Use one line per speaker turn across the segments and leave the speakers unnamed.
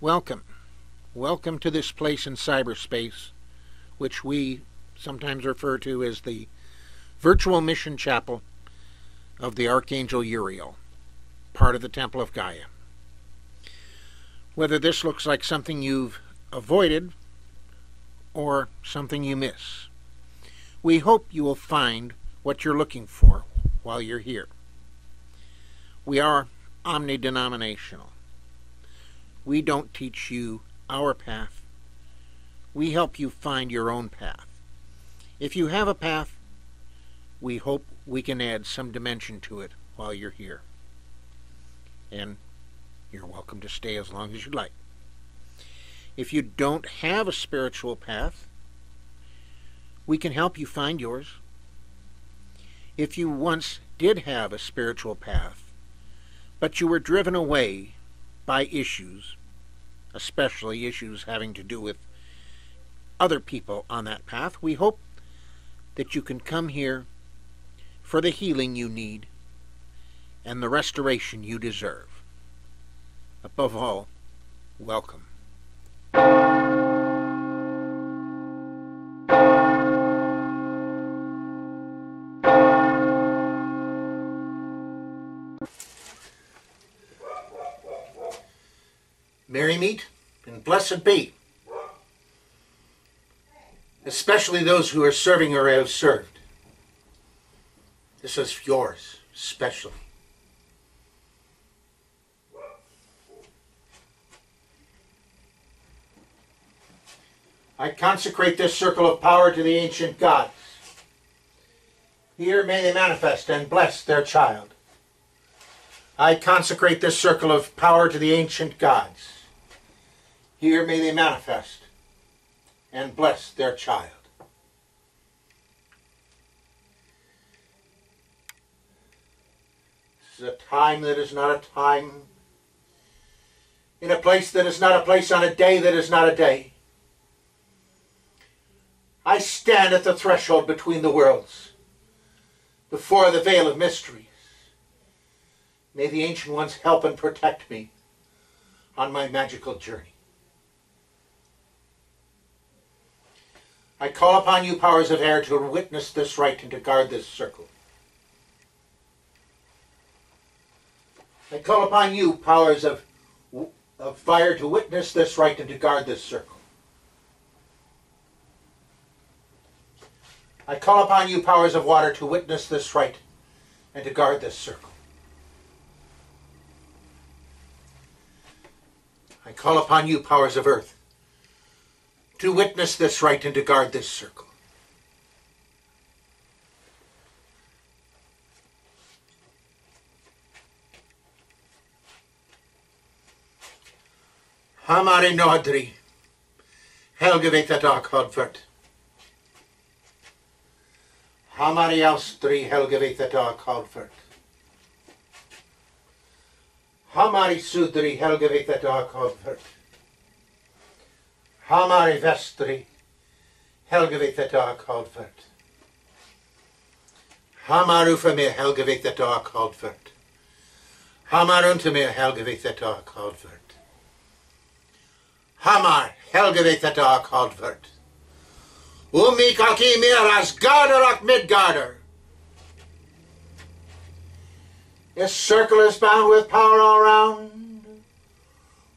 Welcome. Welcome to this place in cyberspace, which we sometimes refer to as the Virtual Mission Chapel of the Archangel Uriel, part of the Temple of Gaia. Whether this looks like something you've avoided or something you miss, we hope you will find what you're looking for while you're here. We are omni-denominational. We don't teach you our path. We help you find your own path. If you have a path, we hope we can add some dimension to it while you're here. And you're welcome to stay as long as you like. If you don't have a spiritual path, we can help you find yours. If you once did have a spiritual path, but you were driven away by issues, especially issues having to do with other people on that path, we hope that you can come here for the healing you need and the restoration you deserve. Above all, welcome. Merry meet and blessed be, especially those who are serving or have served. This is yours, especially. I consecrate this circle of power to the ancient gods. Here may they manifest and bless their child. I consecrate this circle of power to the ancient gods. Here may they manifest and bless their child. This is a time that is not a time, in a place that is not a place, on a day that is not a day. I stand at the threshold between the worlds, before the veil of mysteries. May the Ancient Ones help and protect me on my magical journey. I call upon you, powers of air, to witness this rite and to guard this circle. I call upon you, powers of fire, to witness this rite and to guard this circle. I call upon you, powers of water, to witness this rite and to guard this circle. I call upon you, powers of earth, to witness this rite and to guard this circle. Hamari Nodri, Helgevita Dark Hodford. Hamari Austri, Helgevita Dark Hodford. Hamari Sudri, Helgevita Dark Hodford. Hamari Vestri, Helgevita Dark Hodford. Hamarufamir, Helgevita Dark Hodford. Hamaruntamir, Helgevita Dark Hodford. Hamar, Helgevita Dark Hodford. Umikaki Miras, Garderak Midgarder. This circle is bound with power all round.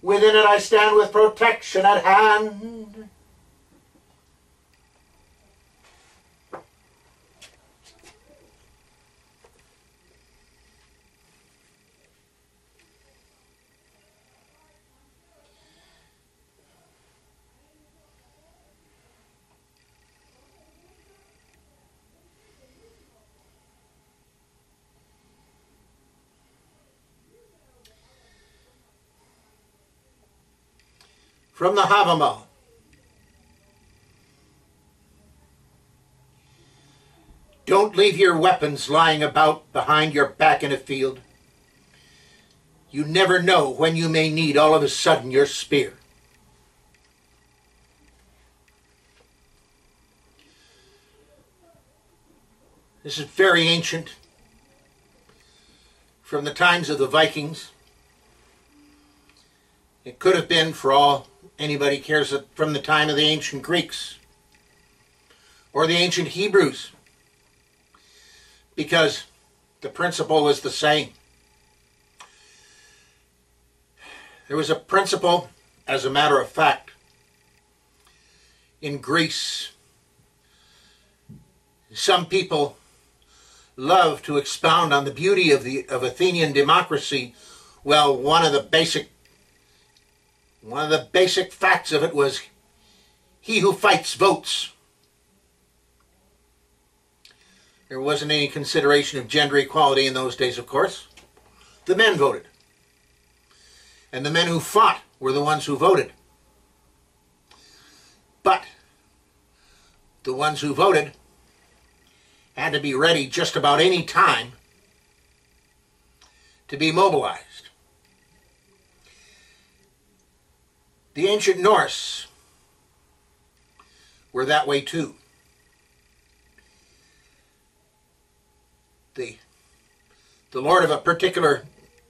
Within it I stand with protection at hand. From the Havamah. Don't leave your weapons lying about behind your back in a field. You never know when you may need all of a sudden your spear. This is very ancient, from the times of the Vikings. It could have been, for all anybody cares, from the time of the ancient Greeks or the ancient Hebrews, because the principle was the same. There was a principle, as a matter of fact, in Greece. Some people love to expound on the beauty of Athenian democracy. Well, one of the basic facts of it was, he who fights votes. There wasn't any consideration of gender equality in those days, of course. The men voted. And the men who fought were the ones who voted. But the ones who voted had to be ready just about any time to be mobilized. The ancient Norse were that way too. The lord of a particular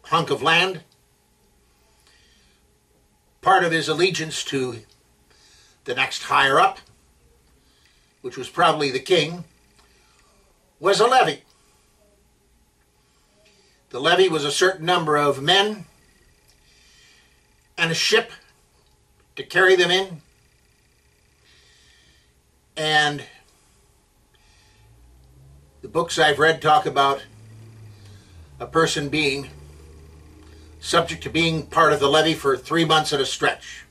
hunk of land, part of his allegiance to the next higher up, which was probably the king, was a levy. The levy was a certain number of men and a ship to carry them in, and the books I've read talk about a person being subject to being part of the levy for 3 months at a stretch.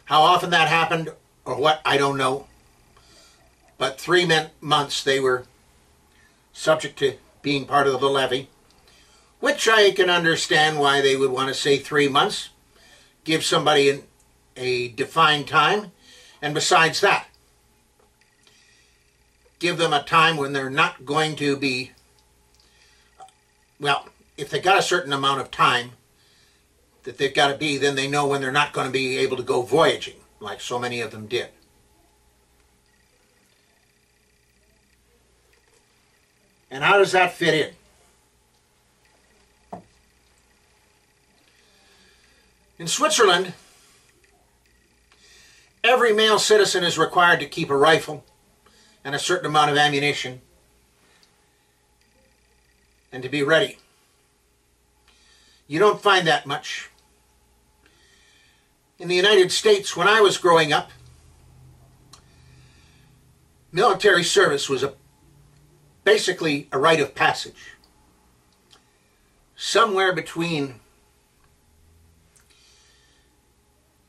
How often that happened or what, I don't know. But 3 months they were subject to being part of the levy, which I can understand why they would want to say 3 months. Give somebody a defined time, and besides that, give them a time when they're not going to be, well, if they got a certain amount of time that they've got to be, then they know when they're not going to be able to go voyaging, like so many of them did. And how does that fit in? In Switzerland, every male citizen is required to keep a rifle and a certain amount of ammunition and to be ready. You don't find that much. In the United States, when I was growing up, military service was basically a rite of passage. Somewhere between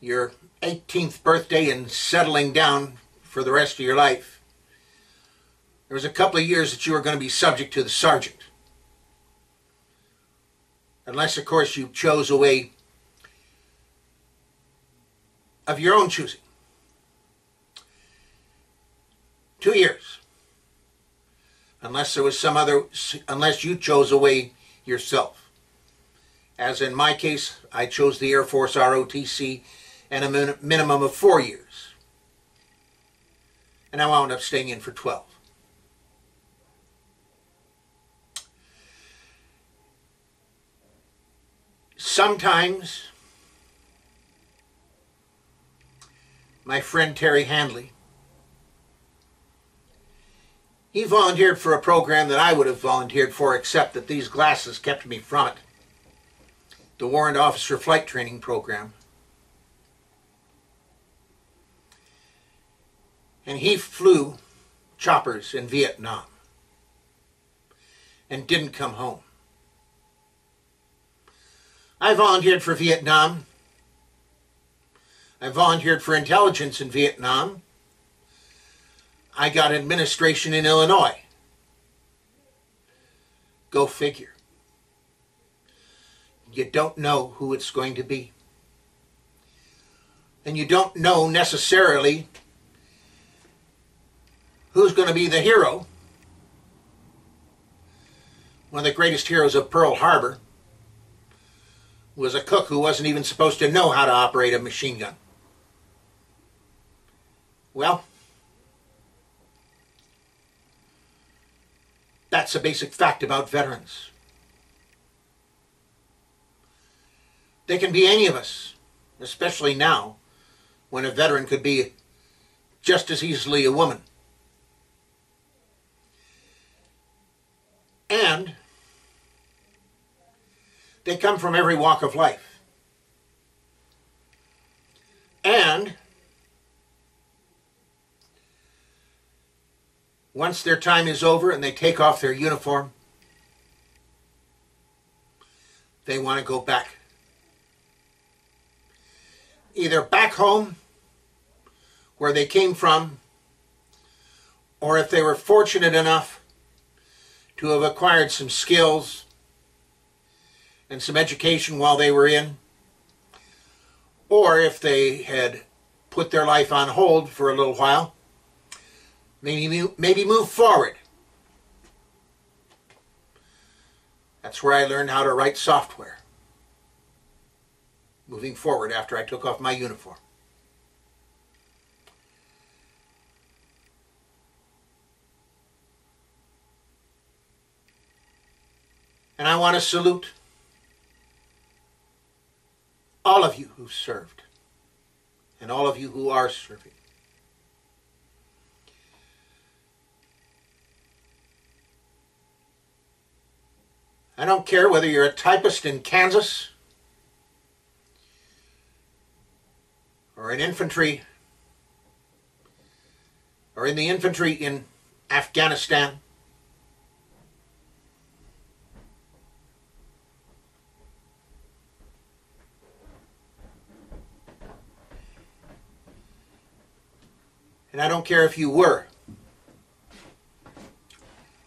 your 18th birthday and settling down for the rest of your life, there was a couple of years that you were going to be subject to the sergeant. Unless, of course, you chose a way of your own choosing. 2 years. Unless there was unless you chose a way yourself. As in my case, I chose the Air Force ROTC and a minimum of 4 years. And I wound up staying in for 12. Sometimes, my friend Terry Handley, he volunteered for a program that I would have volunteered for, except that these glasses kept me from it. The Warrant Officer Flight Training Program. And he flew choppers in Vietnam and didn't come home. I volunteered for Vietnam. I volunteered for intelligence in Vietnam. I got administration in Illinois. Go figure. You don't know who it's going to be. And you don't know necessarily who's going to be the hero. One of the greatest heroes of Pearl Harbor was a cook who wasn't even supposed to know how to operate a machine gun. Well, that's a basic fact about veterans. They can be any of us, especially now, when a veteran could be just as easily a woman. And they come from every walk of life. And once their time is over and they take off their uniform, they want to go back. Either back home, where they came from, or if they were fortunate enough to have acquired some skills and some education while they were in, or if they had put their life on hold for a little while, maybe move forward. That's where I learned how to write software, moving forward after I took off my uniform. And I want to salute all of you who served and all of you who are serving. I don't care whether you're a typist in Kansas or in infantry or in the infantry in Afghanistan. And I don't care if you were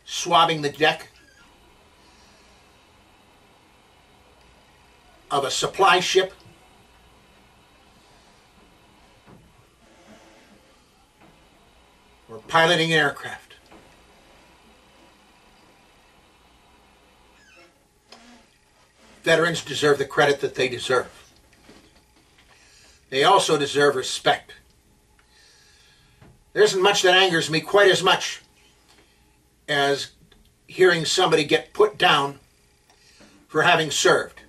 swabbing the deck of a supply ship or piloting an aircraft. Veterans deserve the credit that they deserve. They also deserve respect. There isn't much that angers me quite as much as hearing somebody get put down for having served.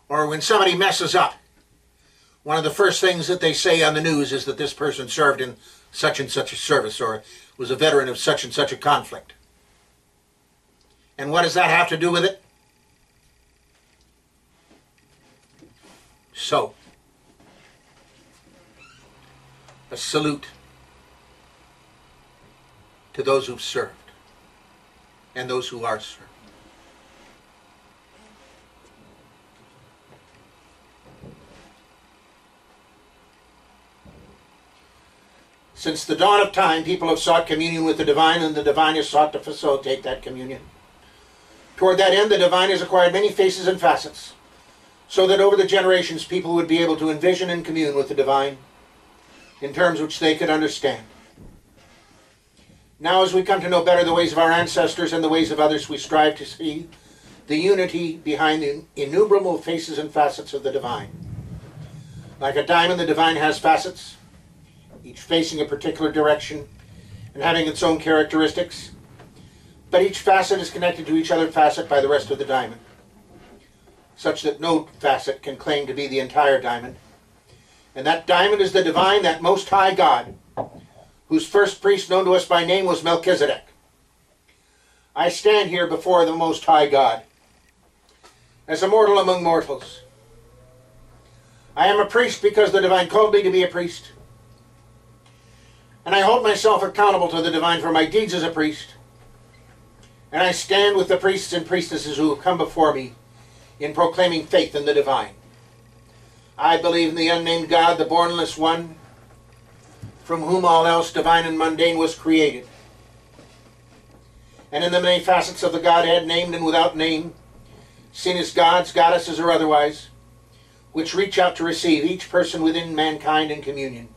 Or when somebody messes up, one of the first things that they say on the news is that this person served in such and such a service or was a veteran of such and such a conflict. And what does that have to do with it? So, a salute to those who've served and those who are served. Since the dawn of time, people have sought communion with the divine, and the divine has sought to facilitate that communion. Toward that end, the divine has acquired many faces and facets, so that over the generations, people would be able to envision and commune with the divine in terms which they could understand. Now, as we come to know better the ways of our ancestors and the ways of others, we strive to see the unity behind the innumerable faces and facets of the divine. Like a diamond, the divine has facets, each facing a particular direction and having its own characteristics, but each facet is connected to each other facet by the rest of the diamond, such that no facet can claim to be the entire diamond. And that diamond is the divine, that most high God, whose first priest known to us by name was Melchizedek. I stand here before the Most High God as a mortal among mortals. I am a priest because the divine called me to be a priest. And I hold myself accountable to the divine for my deeds as a priest. And I stand with the priests and priestesses who have come before me in proclaiming faith in the divine. I believe in the unnamed God, the bornless one, from whom all else divine and mundane was created. And in the many facets of the Godhead, named and without name, seen as gods, goddesses, or otherwise, which reach out to receive each person within mankind in communion,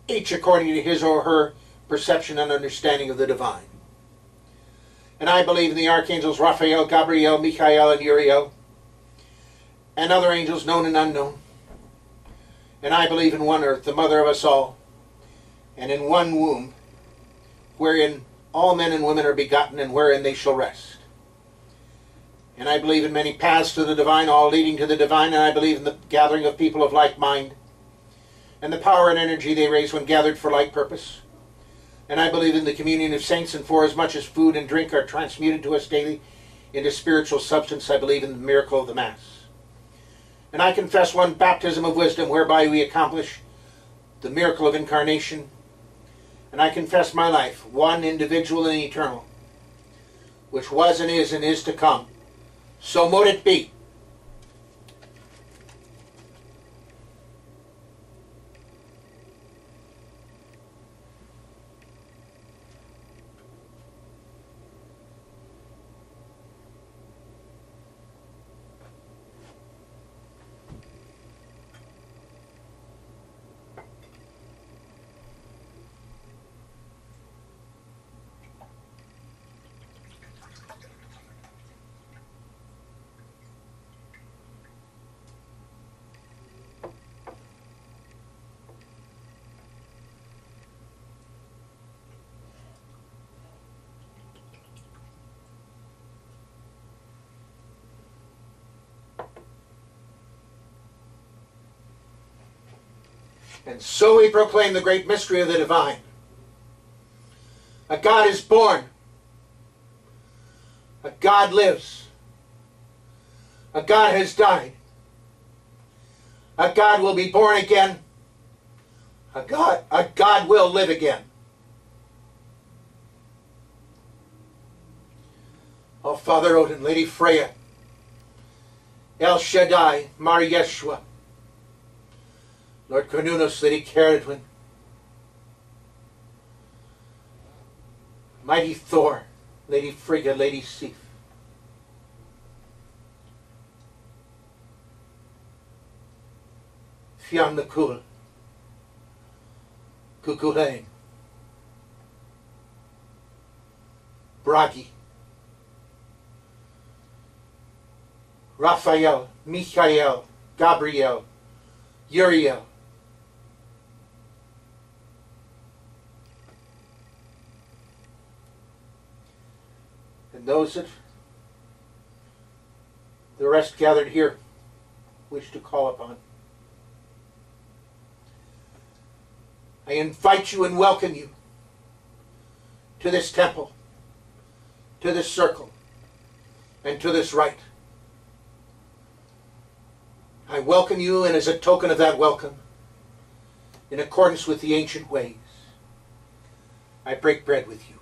each according to his or her perception and understanding of the divine. And I believe in the archangels Raphael, Gabriel, Michael, and Uriel, and other angels known and unknown. And I believe in one earth, the mother of us all, and in one womb, wherein all men and women are begotten, and wherein they shall rest. And I believe in many paths to the divine, all leading to the divine, and I believe in the gathering of people of like mind and the power and energy they raise when gathered for like purpose. And I believe in the communion of saints, and for as much as food and drink are transmuted to us daily into spiritual substance, I believe in the miracle of the Mass. And I confess one baptism of wisdom whereby we accomplish the miracle of incarnation. And I confess my life, one individual and eternal, which was and is to come. So mote it be. And so we proclaim the great mystery of the divine. A God is born. A God lives. A God has died. A God will be born again. A God will live again. Oh, Father Odin, Lady Freya, El Shaddai, Mar Yeshua, Lord Cornunus, Lady Caradwin, Mighty Thor, Lady Frigga, Lady Sif, Fionn McCool, Cuchulainn, Bragi, Raphael, Michael, Gabriel, Uriel, and those that the rest gathered here wish to call upon. I invite you and welcome you to this temple, to this circle, and to this rite. I welcome you, and as a token of that welcome, in accordance with the ancient ways, I break bread with you.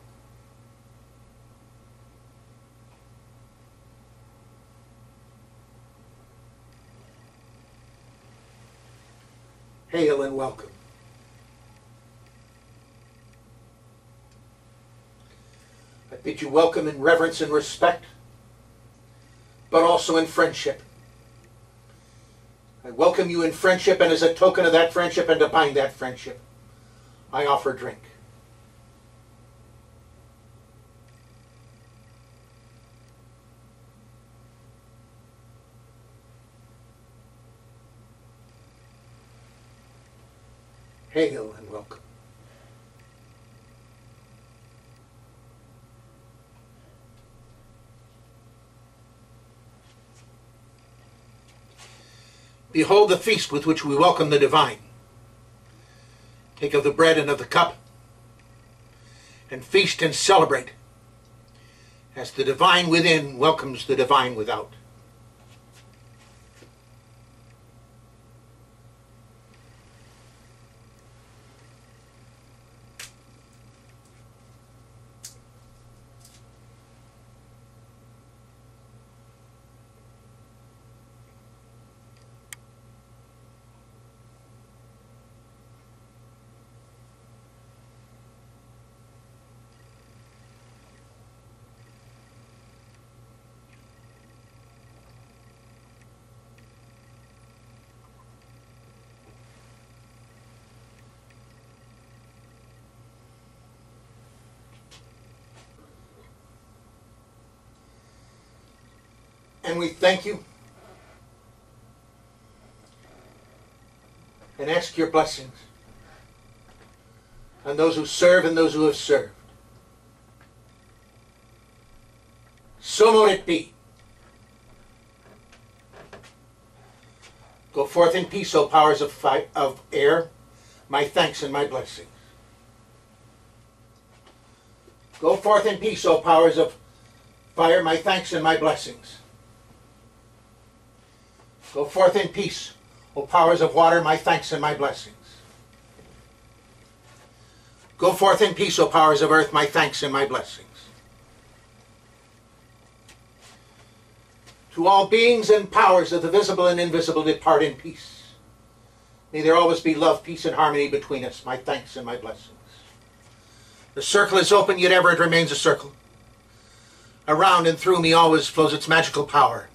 Hail and welcome. I bid you welcome in reverence and respect, but also in friendship. I welcome you in friendship, and as a token of that friendship and to bind that friendship, I offer drink. Hail and welcome. Behold the feast with which we welcome the divine. Take of the bread and of the cup, and feast and celebrate, as the divine within welcomes the divine without. And we thank you and ask your blessings on those who serve and those who have served. So mote it be. Go forth in peace, O powers of air, my thanks and my blessings. Go forth in peace, O powers of fire, my thanks and my blessings. Go forth in peace, O powers of water, my thanks and my blessings. Go forth in peace, O powers of earth, my thanks and my blessings. To all beings and powers of the visible and invisible, depart in peace. May there always be love, peace, and harmony between us, my thanks and my blessings. The circle is open, yet ever it remains a circle. Around and through me always flows its magical power.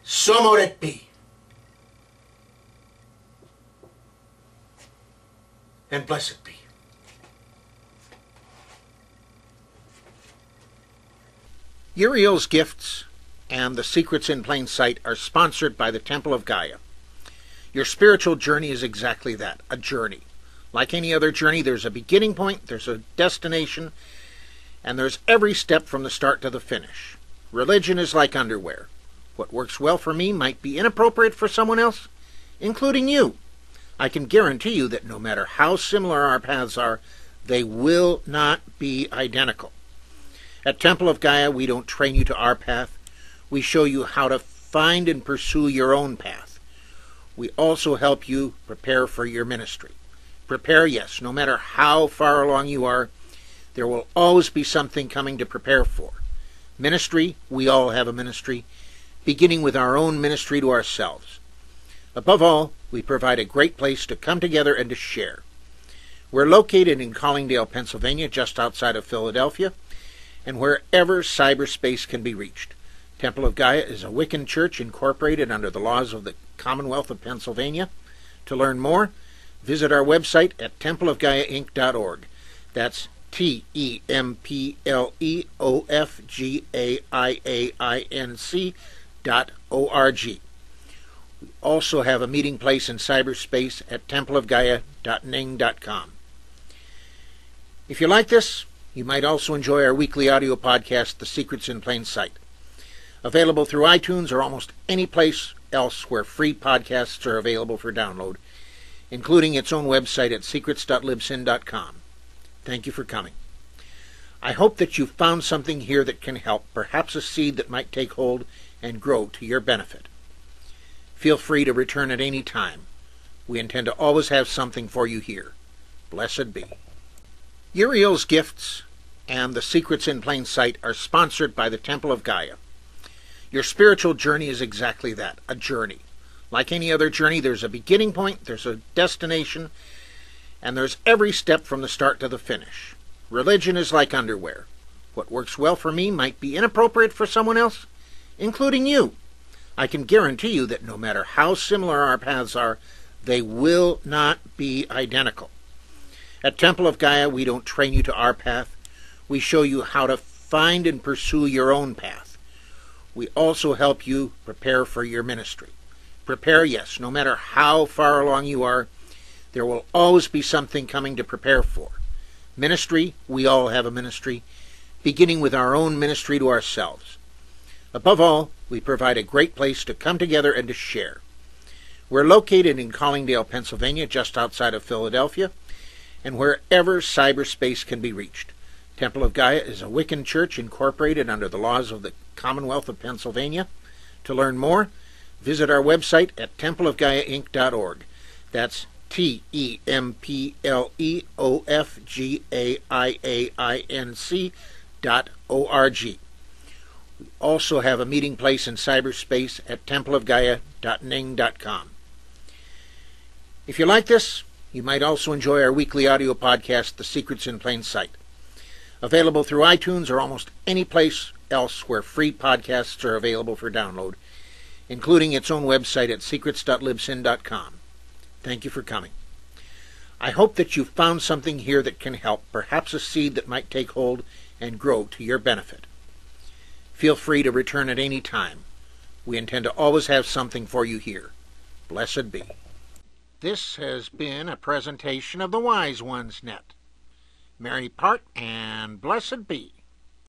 So mote it be. And blessed be. Uriel's gifts and the secrets in plain sight are sponsored by the Temple of Gaia. Your spiritual journey is exactly that, a journey. Like any other journey, there's a beginning point, there's a destination, and there's every step from the start to the finish. Religion is like underwear. What works well for me might be inappropriate for someone else, including you. I can guarantee you that no matter how similar our paths are, they will not be identical. At Temple of Gaia, we don't train you to our path. We show you how to find and pursue your own path. We also help you prepare for your ministry. Prepare, yes, no matter how far along you are, there will always be something coming to prepare for. Ministry, we all have a ministry, beginning with our own ministry to ourselves. Above all, we provide a great place to come together and to share. We're located in Collingdale, Pennsylvania, just outside of Philadelphia, and wherever cyberspace can be reached. Temple of Gaia is a Wiccan church incorporated under the laws of the Commonwealth of Pennsylvania. To learn more, visit our website at templeofgaiainc.org. That's templeofgaiainc.org. We also have a meeting place in cyberspace at templeofgaia.ning.com. If you like this, you might also enjoy our weekly audio podcast, The Secrets in Plain Sight. Available through iTunes or almost any place else where free podcasts are available for download, including its own website at secrets.libsyn.com. Thank you for coming. I hope that you found something here that can help, perhaps a seed that might take hold and grow to your benefit. Feel free to return at any time. We intend to always have something for you here. Blessed be. Uriel's gifts and the secrets in plain sight are sponsored by the Temple of Gaia. Your spiritual journey is exactly that, a journey. Like any other journey, there's a beginning point, there's a destination, and there's every step from the start to the finish. Religion is like underwear. What works well for me might be inappropriate for someone else, including you. I can guarantee you that no matter how similar our paths are, they will not be identical. At Temple of Gaia, we don't train you to our path. We show you how to find and pursue your own path. We also help you prepare for your ministry. Prepare, yes, no matter how far along you are, there will always be something coming to prepare for. Ministry, we all have a ministry, beginning with our own ministry to ourselves. Above all, we provide a great place to come together and to share. We're located in Collingdale, Pennsylvania, just outside of Philadelphia, and wherever cyberspace can be reached. Temple of Gaia is a Wiccan church incorporated under the laws of the Commonwealth of Pennsylvania. To learn more, visit our website at templeofgaiainc.org. That's templeofgaiainc.org. We also have a meeting place in cyberspace at templeofgaia.ning.com. If you like this, you might also enjoy our weekly audio podcast, The Secrets in Plain Sight. Available through iTunes or almost any place else where free podcasts are available for download, including its own website at secrets.libsyn.com. Thank you for coming. I hope that you found something here that can help, perhaps a seed that might take hold and grow to your benefit. Feel free to return at any time. We intend to always have something for you here. Blessed be. This has been a presentation of the Wise Ones Net. Merry part and blessed be.